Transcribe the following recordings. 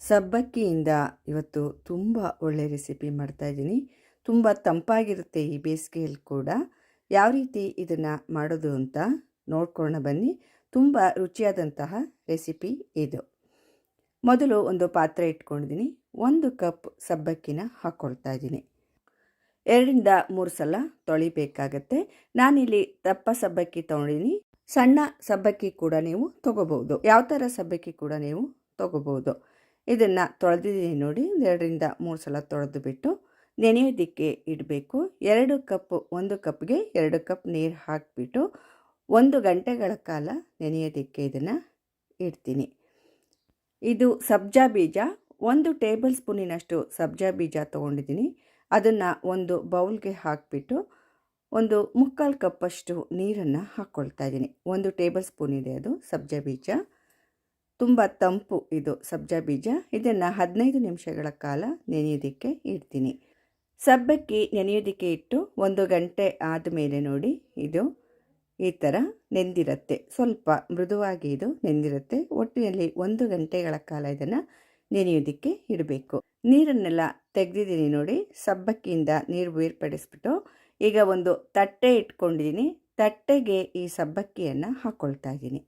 ಸಬ್ಬಕ್ಕಿಯಿಂದ ಇವತ್ತು ತುಂಬ ಒಳ್ಳೆ ರೆಸಿಪಿ ಮಾಡ್ತಾಯಿದ್ದೀನಿ. ತುಂಬ ತಂಪಾಗಿರುತ್ತೆ ಈ ಬೇಸಿಗೆಯಲ್ಲಿ ಕೂಡ. ಯಾವ ರೀತಿ ಇದನ್ನು ಮಾಡೋದು ಅಂತ ನೋಡ್ಕೊಳ್ಳೋಣ ಬನ್ನಿ. ತುಂಬ ರುಚಿಯಾದಂತಹ ರೆಸಿಪಿ ಇದು. ಮೊದಲು ಒಂದು ಪಾತ್ರೆ ಇಟ್ಕೊಂಡಿದ್ದೀನಿ. 1 ಕಪ್ ಸಬ್ಬಕ್ಕಿನ ಹಾಕ್ಕೊಳ್ತಾ ಇದ್ದೀನಿ. 2-3 ಸಲ ತೊಳಿಬೇಕಾಗತ್ತೆ. ನಾನಿಲ್ಲಿ ದಪ್ಪ ಸಬ್ಬಕ್ಕಿ ತೊಗೊಂಡಿದ್ದೀನಿ. ಸಣ್ಣ ಸಬ್ಬಕ್ಕಿ ಕೂಡ ನೀವು ತೊಗೋಬೋದು. ಯಾವ ಥರ ಸಬ್ಬಕ್ಕಿ ಕೂಡ ನೀವು ತೊಗೋಬೋದು. ಇದನ್ನು ತೊಳೆದಿದ್ದೀನಿ ನೋಡಿ. 2-3 ಸಲ ತೊಳೆದು ಬಿಟ್ಟು ನೆನೆಯೋದಕ್ಕೆ ಇಡಬೇಕು. 1 ಕಪ್ಗೆ 2 ಕಪ್ ನೀರು ಹಾಕಿಬಿಟ್ಟು 1 ಗಂಟೆಗಳ ಕಾಲ ನೆನೆಯೋದಕ್ಕೆ ಇದನ್ನು ಇಡ್ತೀನಿ. ಇದು ಸಬ್ಜಾ ಬೀಜ, 1 ಟೇಬಲ್ ಸ್ಪೂನಿನಷ್ಟು ಸಬ್ಜಾ ಬೀಜ ತೊಗೊಂಡಿದ್ದೀನಿ. ಅದನ್ನು ಒಂದು ಬೌಲ್ಗೆ ಹಾಕಿಬಿಟ್ಟು 1/4 ಕಪ್ಪಷ್ಟು ನೀರನ್ನು ಹಾಕ್ಕೊಳ್ತಾ ಇದ್ದೀನಿ. 1 ಟೇಬಲ್ ಸ್ಪೂನ್ ಇದೆ ಅದು ಸಬ್ಜಾ ಬೀಜ. ತುಂಬ ತಂಪು ಇದು ಸಬ್ಜಾ ಬೀಜ. ಇದನ್ನು 15 ನಿಮಿಷಗಳ ಕಾಲ ನೆನೆಯೋದಕ್ಕೆ ಇಡ್ತೀನಿ. ಸಬ್ಬಕ್ಕಿ ನೆನೆಯೋದಕ್ಕೆ ಇಟ್ಟು 1 ಗಂಟೆ ಆದಮೇಲೆ ನೋಡಿ ಇದು ಈ ಥರ ನೆಂದಿರುತ್ತೆ. ಸ್ವಲ್ಪ ಮೃದುವಾಗಿ ಇದು ನೆಂದಿರುತ್ತೆ. ಒಟ್ಟಿನಲ್ಲಿ 1 ಗಂಟೆಗಳ ಕಾಲ ಇದನ್ನು ನೆನೆಯೋದಕ್ಕೆ ಇಡಬೇಕು. ನೀರನ್ನೆಲ್ಲ ತೆಗೆದಿದ್ದೀನಿ ನೋಡಿ. ಸಬ್ಬಕ್ಕಿಯಿಂದ ನೀರು ಬೇರ್ಪಡಿಸ್ಬಿಟ್ಟು ಈಗ ಒಂದು ತಟ್ಟೆ ಇಟ್ಕೊಂಡಿದ್ದೀನಿ. ತಟ್ಟೆಗೆ ಈ ಸಬ್ಬಕ್ಕಿಯನ್ನು ಹಾಕ್ಕೊಳ್ತಾ ಇದ್ದೀನಿ.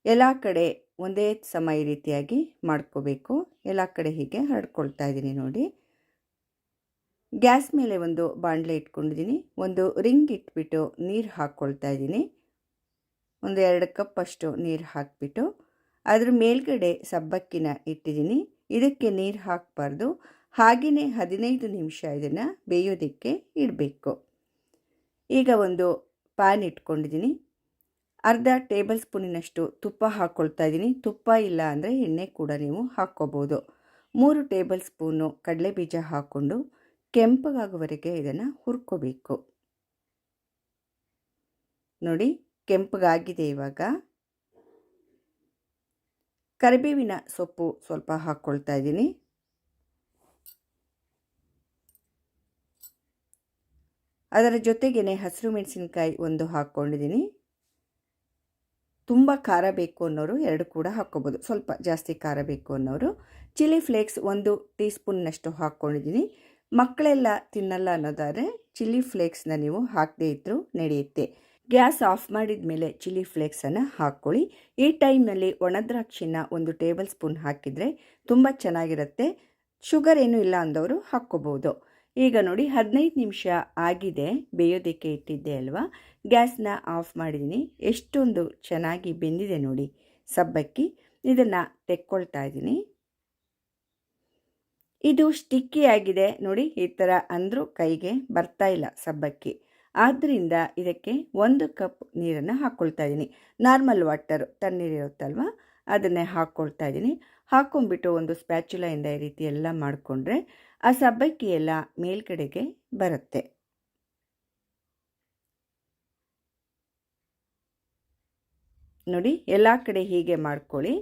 ಎಲ್ಲ ಕಡೆ ಒಂದೇ ಸಮ ಈ ರೀತಿಯಾಗಿ ಮಾಡ್ಕೋಬೇಕು. ಎಲ್ಲ ಕಡೆ ಹೀಗೆ ಹರಡ್ಕೊಳ್ತಾ ಇದ್ದೀನಿ ನೋಡಿ. ಗ್ಯಾಸ್ ಮೇಲೆ ಒಂದು ಬಾಣಲೆ ಇಟ್ಕೊಂಡಿದ್ದೀನಿ. ಒಂದು ರಿಂಗ್ ಇಟ್ಬಿಟ್ಟು ನೀರು ಹಾಕ್ಕೊಳ್ತಾ ಇದ್ದೀನಿ. 2 ಕಪ್ ಅಷ್ಟು ನೀರು ಹಾಕಿಬಿಟ್ಟು ಅದ್ರ ಮೇಲ್ಗಡೆ ಸಬ್ಬಕ್ಕಿನ ಇಟ್ಟಿದ್ದೀನಿ. ಇದಕ್ಕೆ ನೀರು ಹಾಕಬಾರ್ದು. ಹಾಗೆಯೇ 15 ನಿಮಿಷ ಇದನ್ನು ಬೇಯೋದಕ್ಕೆ ಇಡಬೇಕು. ಈಗ ಒಂದು ಪ್ಯಾನ್ ಇಟ್ಕೊಂಡಿದ್ದೀನಿ. ಅರ್ಧ ಟೇಬಲ್ ಸ್ಪೂನಿನಷ್ಟು ತುಪ್ಪ ಹಾಕ್ಕೊಳ್ತಾ ಇದ್ದೀನಿ. ತುಪ್ಪ ಇಲ್ಲ ಅಂದರೆ ಎಣ್ಣೆ ಕೂಡ ನೀವು ಹಾಕ್ಕೋಬೋದು. 3 ಟೇಬಲ್ ಸ್ಪೂನು ಕಡಲೆಬೀಜ ಹಾಕ್ಕೊಂಡು ಕೆಂಪಗಾಗುವವರೆಗೆ ಇದನ್ನು ಹುರ್ಕೋಬೇಕು. ನೋಡಿ ಕೆಂಪಗಾಗಿದೆ. ಇವಾಗ ಕರಿಬೇವಿನ ಸೊಪ್ಪು ಸ್ವಲ್ಪ ಹಾಕ್ಕೊಳ್ತಾ ಇದ್ದೀನಿ. ಅದರ ಜೊತೆಗೇ ಹಸಿರು ಮೆಣಸಿನಕಾಯಿ 1 ಹಾಕ್ಕೊಂಡಿದ್ದೀನಿ. ತುಂಬ ಖಾರ ಬೇಕು ಅನ್ನೋರು 2 ಕೂಡ ಹಾಕ್ಕೋಬೋದು. ಸ್ವಲ್ಪ ಜಾಸ್ತಿ ಖಾರ ಬೇಕು ಅನ್ನೋರು. ಚಿಲ್ಲಿ ಫ್ಲೇಕ್ಸ್ 1 ಟೀ ಸ್ಪೂನ್ನಷ್ಟು ಹಾಕ್ಕೊಂಡಿದ್ದೀನಿ. ಮಕ್ಕಳೆಲ್ಲ ತಿನ್ನಲ್ಲ ಅನ್ನೋದಾದರೆ ಚಿಲ್ಲಿ ಫ್ಲೇಕ್ಸ್ನ ನೀವು ಹಾಕದೇ ಇದ್ದರೂ ನಡೆಯುತ್ತೆ. ಗ್ಯಾಸ್ ಆಫ್ ಮಾಡಿದ ಮೇಲೆ ಚಿಲ್ಲಿ ಫ್ಲೇಕ್ಸನ್ನು ಹಾಕ್ಕೊಳ್ಳಿ. ಈ ಟೈಮ್ನಲ್ಲಿ ಒಣದ್ರಾಕ್ಷಿನ 1 ಟೇಬಲ್ ಸ್ಪೂನ್ ಹಾಕಿದರೆ ತುಂಬ ಚೆನ್ನಾಗಿರುತ್ತೆ. ಶುಗರ್ ಏನೂ ಇಲ್ಲ ಅಂದವರು ಹಾಕ್ಕೋಬೋದು. ಈಗ ನೋಡಿ 15 ನಿಮಿಷ ಆಗಿದೆ. ಬೇಯೋದಕ್ಕೆ ಇಟ್ಟಿದ್ದೆ ಅಲ್ವಾ. ಗ್ಯಾಸ್ನ ಆಫ್ ಮಾಡಿದ್ದೀನಿ. ಎಷ್ಟೊಂದು ಚೆನ್ನಾಗಿ ಬೆಂದಿದೆ ನೋಡಿ ಸಬ್ಬಕ್ಕಿ. ಇದನ್ನು ತೆಕ್ಕೊಳ್ತಾ ಇದ್ದೀನಿ. ಇದು ಸ್ಟಿಕ್ಕಿ ಆಗಿದೆ ನೋಡಿ. ಈ ಥರ ಅಂದರೂ ಕೈಗೆ ಬರ್ತಾ ಇಲ್ಲ ಸಬ್ಬಕ್ಕಿ. ಆದ್ದರಿಂದ ಇದಕ್ಕೆ 1 ಕಪ್ ನೀರನ್ನು ಹಾಕ್ಕೊಳ್ತಾ ಇದ್ದೀನಿ. ನಾರ್ಮಲ್ ವಾಟರ್ ತಣ್ಣೀರಿರುತ್ತಲ್ವ ಅದನ್ನೇ ಹಾಕ್ಕೊಳ್ತಾ ಇದ್ದೀನಿ. ಹಾಕ್ಕೊಂಡ್ಬಿಟ್ಟು ಒಂದು ಸ್ಪ್ಯಾಚುಲಾಯಿಂದ ಈ ರೀತಿ ಎಲ್ಲ ಮಾಡಿಕೊಂಡ್ರೆ ಆ ಸಬ್ಬಕ್ಕಿ ಎಲ್ಲ ಮೇಲ್ಗಡೆಗೆ ಬರುತ್ತೆ. ನೋಡಿ ಎಲ್ಲ ಕಡೆ ಹೀಗೆ ಮಾಡ್ಕೊಳ್ಳಿ.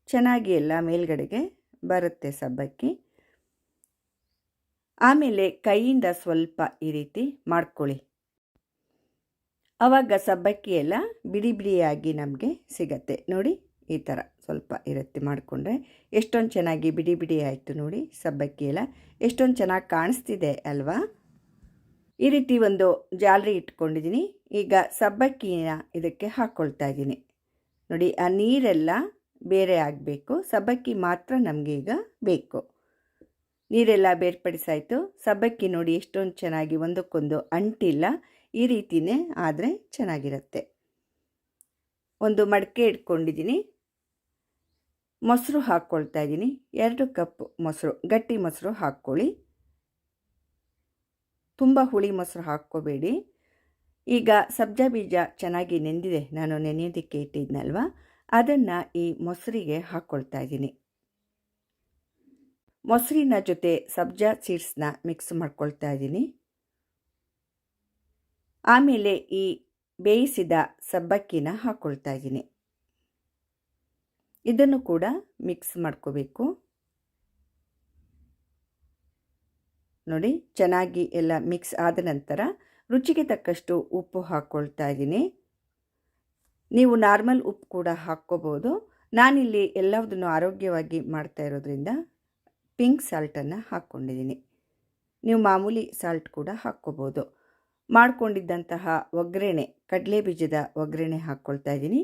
ಚೆನ್ನಾಗಿ ಎಲ್ಲ ಮೇಲ್ಗಡೆಗೆ ಬರುತ್ತೆ ಸಬ್ಬಕ್ಕಿ. ಆಮೇಲೆ ಕೈಯಿಂದ ಸ್ವಲ್ಪ ಈ ರೀತಿ ಮಾಡ್ಕೊಳ್ಳಿ. ಆವಾಗ ಸಬ್ಬಕ್ಕಿ ಎಲ್ಲ ಬಿಡಿ ಬಿಡಿಯಾಗಿ ನಮಗೆ ಸಿಗತ್ತೆ ನೋಡಿ. ಈ ಥರ ಸ್ವಲ್ಪ ಇರುತ್ತೆ ಮಾಡಿಕೊಂಡ್ರೆ ಎಷ್ಟೊಂದು ಚೆನ್ನಾಗಿ ಬಿಡಿ ಬಿಡಿ ಆಯಿತು ನೋಡಿ. ಸಬ್ಬಕ್ಕಿ ಎಲ್ಲ ಎಷ್ಟೊಂದು ಚೆನ್ನಾಗಿ ಕಾಣಿಸ್ತಿದೆ ಅಲ್ವಾ. ಈ ರೀತಿ ಒಂದು ಜಾಲರಿ ಇಟ್ಕೊಂಡಿದ್ದೀನಿ. ಈಗ ಸಬ್ಬಕ್ಕಿನ ಇದಕ್ಕೆ ಹಾಕ್ಕೊಳ್ತಾ ಇದ್ದೀನಿ ನೋಡಿ. ಆ ನೀರೆಲ್ಲ ಬೇರೆ ಆಗಬೇಕು. ಸಬ್ಬಕ್ಕಿ ಮಾತ್ರ ನಮಗೆ ಈಗ ಬೇಕು. ನೀರೆಲ್ಲ ಬೇರ್ಪಡಿಸಾಯಿತು. ಸಬ್ಬಕ್ಕಿ ನೋಡಿ ಎಷ್ಟೊಂದು ಚೆನ್ನಾಗಿ ಒಂದಕ್ಕೊಂದು ಅಂಟಿಲ್ಲ. ಈ ರೀತಿಯೇ ಆದರೆ ಚೆನ್ನಾಗಿರುತ್ತೆ. ಒಂದು ಮಡಕೆ ಇಟ್ಕೊಂಡಿದ್ದೀನಿ. ಮೊಸರು ಹಾಕ್ಕೊಳ್ತಾ ಇದ್ದೀನಿ. 2 ಕಪ್ ಮೊಸರು, ಗಟ್ಟಿ ಮೊಸರು ಹಾಕ್ಕೊಳ್ಳಿ. ತುಂಬ ಹುಳಿ ಮೊಸರು ಹಾಕ್ಕೋಬೇಡಿ. ಈಗ ಸಬ್ಜಾ ಬೀಜ ಚೆನ್ನಾಗಿ ನೆಂದಿದೆ. ನಾನು ನೆನೆಯೋದಕ್ಕೆ ಇಟ್ಟಿದ್ನಲ್ವ ಅದನ್ನು ಈ ಮೊಸರಿಗೆ ಹಾಕ್ಕೊಳ್ತಾ ಇದ್ದೀನಿ. ಮೊಸರಿನ ಜೊತೆ ಸಬ್ಜಾ ಸೀಡ್ಸ್ನ ಮಿಕ್ಸ್ ಮಾಡ್ಕೊಳ್ತಾ ಇದ್ದೀನಿ. ಆಮೇಲೆ ಈ ಬೇಯಿಸಿದ ಸಬ್ಬಕ್ಕಿನ ಹಾಕ್ಕೊಳ್ತಾ ಇದ್ದೀನಿ. ಇದನ್ನು ಕೂಡ ಮಿಕ್ಸ್ ಮಾಡ್ಕೋಬೇಕು. ನೋಡಿ ಚೆನ್ನಾಗಿ ಎಲ್ಲ ಮಿಕ್ಸ್ ಆದ ನಂತರ ರುಚಿಗೆ ತಕ್ಕಷ್ಟು ಉಪ್ಪು ಹಾಕ್ಕೊಳ್ತಾ ಇದ್ದೀನಿ. ನೀವು ನಾರ್ಮಲ್ ಉಪ್ಪು ಕೂಡ ಹಾಕ್ಕೋಬೋದು. ನಾನಿಲ್ಲಿ ಎಲ್ಲದನ್ನು ಆರೋಗ್ಯವಾಗಿ ಮಾಡ್ತಾ ಇರೋದ್ರಿಂದ ಪಿಂಕ್ ಸಾಲ್ಟನ್ನು ಹಾಕ್ಕೊಂಡಿದ್ದೀನಿ. ನೀವು ಮಾಮೂಲಿ ಸಾಲ್ಟ್ ಕೂಡ ಹಾಕ್ಕೋಬೋದು. ಮಾಡಿಕೊಂಡಿದ್ದಂತಹ ಒಗ್ಗರಣೆ, ಕಡಲೆ ಬೀಜದ ಒಗ್ಗರಣೆ ಹಾಕ್ಕೊಳ್ತಾ ಇದ್ದೀನಿ.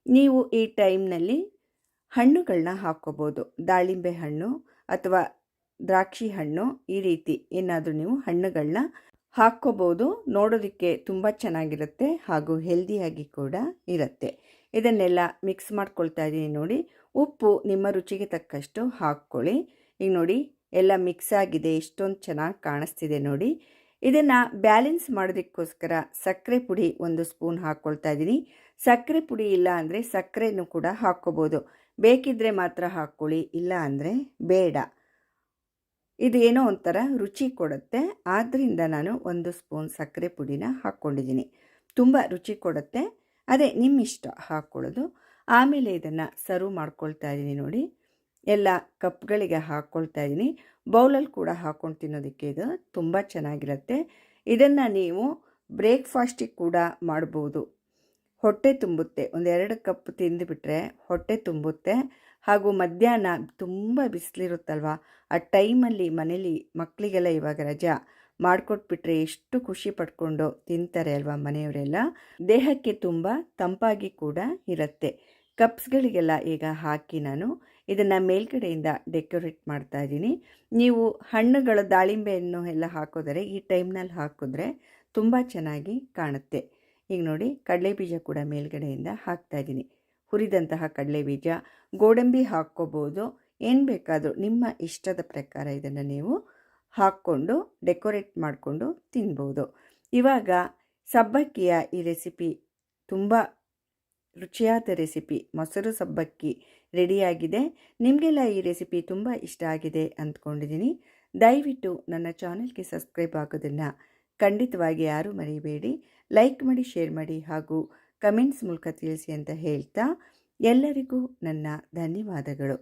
ನೀವು ಈ ಟೈಮ್ನಲ್ಲಿ ಹಣ್ಣುಗಳನ್ನ ಹಾಕ್ಕೋಬೋದು. ದಾಳಿಂಬೆ ಹಣ್ಣು ಅಥವಾ ದ್ರಾಕ್ಷಿ ಹಣ್ಣು, ಈ ರೀತಿ ಏನಾದರೂ ನೀವು ಹಣ್ಣುಗಳನ್ನ ಹಾಕ್ಕೋಬೋದು. ನೋಡೋದಕ್ಕೆ ತುಂಬ ಚೆನ್ನಾಗಿರುತ್ತೆ ಹಾಗೂ ಹೆಲ್ದಿಯಾಗಿ ಕೂಡ ಇರುತ್ತೆ. ಇದನ್ನೆಲ್ಲ ಮಿಕ್ಸ್ ಮಾಡ್ಕೊಳ್ತಾ ಇದ್ದೀನಿ. ನೋಡಿ, ಉಪ್ಪು ನಿಮ್ಮ ರುಚಿಗೆ ತಕ್ಕಷ್ಟು ಹಾಕ್ಕೊಳ್ಳಿ. ಈಗ ನೋಡಿ, ಎಲ್ಲ ಮಿಕ್ಸ್ ಆಗಿದೆ, ಎಷ್ಟೊಂದು ಚೆನ್ನಾಗಿ ಕಾಣಿಸ್ತಿದೆ ನೋಡಿ. ಇದನ್ನು ಬ್ಯಾಲೆನ್ಸ್ ಮಾಡೋದಕ್ಕೋಸ್ಕರ ಸಕ್ಕರೆ ಪುಡಿ 1 ಸ್ಪೂನ್ ಹಾಕ್ಕೊಳ್ತಾ ಇದ್ದೀನಿ. ಸಕ್ಕರೆ ಪುಡಿ ಇಲ್ಲ ಅಂದರೆ ಸಕ್ಕರೆನೂ ಕೂಡ ಹಾಕ್ಕೋಬೋದು. ಬೇಕಿದ್ದರೆ ಮಾತ್ರ ಹಾಕ್ಕೊಳ್ಳಿ, ಇಲ್ಲ ಅಂದರೆ ಬೇಡ. ಇದು ಏನೋ ಒಂಥರ ರುಚಿ ಕೊಡುತ್ತೆ, ಆದ್ದರಿಂದ ನಾನು 1 ಸ್ಪೂನ್ ಸಕ್ಕರೆ ಪುಡಿನ ಹಾಕ್ಕೊಂಡಿದ್ದೀನಿ. ತುಂಬ ರುಚಿ ಕೊಡುತ್ತೆ, ಅದೇ ನಿಮ್ಮ ಇಷ್ಟ ಹಾಕ್ಕೊಳ್ಳೋದು. ಆಮೇಲೆ ಇದನ್ನು ಸರ್ವ್ ಮಾಡ್ಕೊಳ್ತಾ ಇದ್ದೀನಿ. ನೋಡಿ, ಎಲ್ಲ ಕಪ್ಗಳಿಗೆ ಹಾಕ್ಕೊಳ್ತಾ ಇದ್ದೀನಿ. ಬೌಲಲ್ಲಿ ಕೂಡ ಹಾಕ್ಕೊಂಡು ತಿನ್ನೋದಕ್ಕೆ ಇದು ತುಂಬ ಚೆನ್ನಾಗಿರುತ್ತೆ. ಇದನ್ನು ನೀವು ಬ್ರೇಕ್ಫಾಸ್ಟಿಗೆ ಕೂಡ ಮಾಡ್ಬೋದು. ಹೊಟ್ಟೆ ತುಂಬುತ್ತೆ. 1-2 ಕಪ್ ತಿಂದುಬಿಟ್ರೆ ಹೊಟ್ಟೆ ತುಂಬುತ್ತೆ. ಹಾಗೂ ಮಧ್ಯಾಹ್ನ ತುಂಬ ಬಿಸಿಲಿರುತ್ತಲ್ವ, ಆ ಟೈಮಲ್ಲಿ ಮನೇಲಿ ಮಕ್ಕಳಿಗೆಲ್ಲ ಇವಾಗ ರಜಾ ಮಾಡಿಕೊಟ್ಬಿಟ್ರೆ ಎಷ್ಟು ಖುಷಿ ಪಡ್ಕೊಂಡು ತಿಂತಾರೆ ಅಲ್ವಾ ಮನೆಯವರೆಲ್ಲ. ದೇಹಕ್ಕೆ ತುಂಬ ತಂಪಾಗಿ ಕೂಡ ಇರುತ್ತೆ. ಕಪ್ಸ್ಗಳಿಗೆಲ್ಲ ಈಗ ಹಾಕಿ ನಾನು ಇದನ್ನು ಮೇಲ್ಗಡೆಯಿಂದ ಡೆಕೋರೇಟ್ ಮಾಡ್ತಾ ಇದ್ದೀನಿ. ನೀವು ಹಣ್ಣುಗಳ ದಾಳಿಂಬೆ ಹಣ್ಣು ಎಲ್ಲ ಹಾಕೋದರೆ ಈ ಟೈಮ್ನಲ್ಲಿ ಹಾಕಿದ್ರೆ ತುಂಬ ಚೆನ್ನಾಗಿ ಕಾಣುತ್ತೆ. ಈಗ ನೋಡಿ, ಕಡಲೆ ಬೀಜ ಕೂಡ ಮೇಲ್ಗಡೆಯಿಂದ ಹಾಕ್ತಾ ಇದ್ದೀನಿ. ಹುರಿದಂತಹ ಕಡಲೆ ಬೀಜ, ಗೋಡಂಬಿ ಹಾಕ್ಕೋಬೋದು. ಏನು ಬೇಕಾದರೂ ನಿಮ್ಮ ಇಷ್ಟದ ಪ್ರಕಾರ ಇದನ್ನು ನೀವು ಹಾಕ್ಕೊಂಡು ಡೆಕೋರೇಟ್ ಮಾಡಿಕೊಂಡು ತಿನ್ಬೋದು. ಇವಾಗ ಸಬ್ಬಕ್ಕಿಯ ಈ ರೆಸಿಪಿ ತುಂಬ ರುಚಿಯಾದ ರೆಸಿಪಿ, ಮೊಸರು ಸಬ್ಬಕ್ಕಿ ರೆಡಿಯಾಗಿದೆ. ನಿಮಗೆಲ್ಲ ಈ ರೆಸಿಪಿ ತುಂಬ ಇಷ್ಟ ಆಗಿದೆ ಅಂದ್ಕೊಂಡಿದ್ದೀನಿ. ದಯವಿಟ್ಟು ನನ್ನ ಚಾನೆಲ್ಗೆ ಸಬ್ಸ್ಕ್ರೈಬ್ ಆಗೋದನ್ನು ಖಂಡಿತವಾಗಿ ಯಾರೂ ಮರಿಬೇಡಿ. ಲೈಕ್ ಮಾಡಿ, ಶೇರ್ ಮಾಡಿ ಹಾಗೂ ಕಮೆಂಟ್ಸ್ ಮೂಲಕ ತಿಳಿಸಿ ಅಂತ ಹೇಳ್ತಾ ಎಲ್ಲರಿಗೂ ನನ್ನ ಧನ್ಯವಾದಗಳು.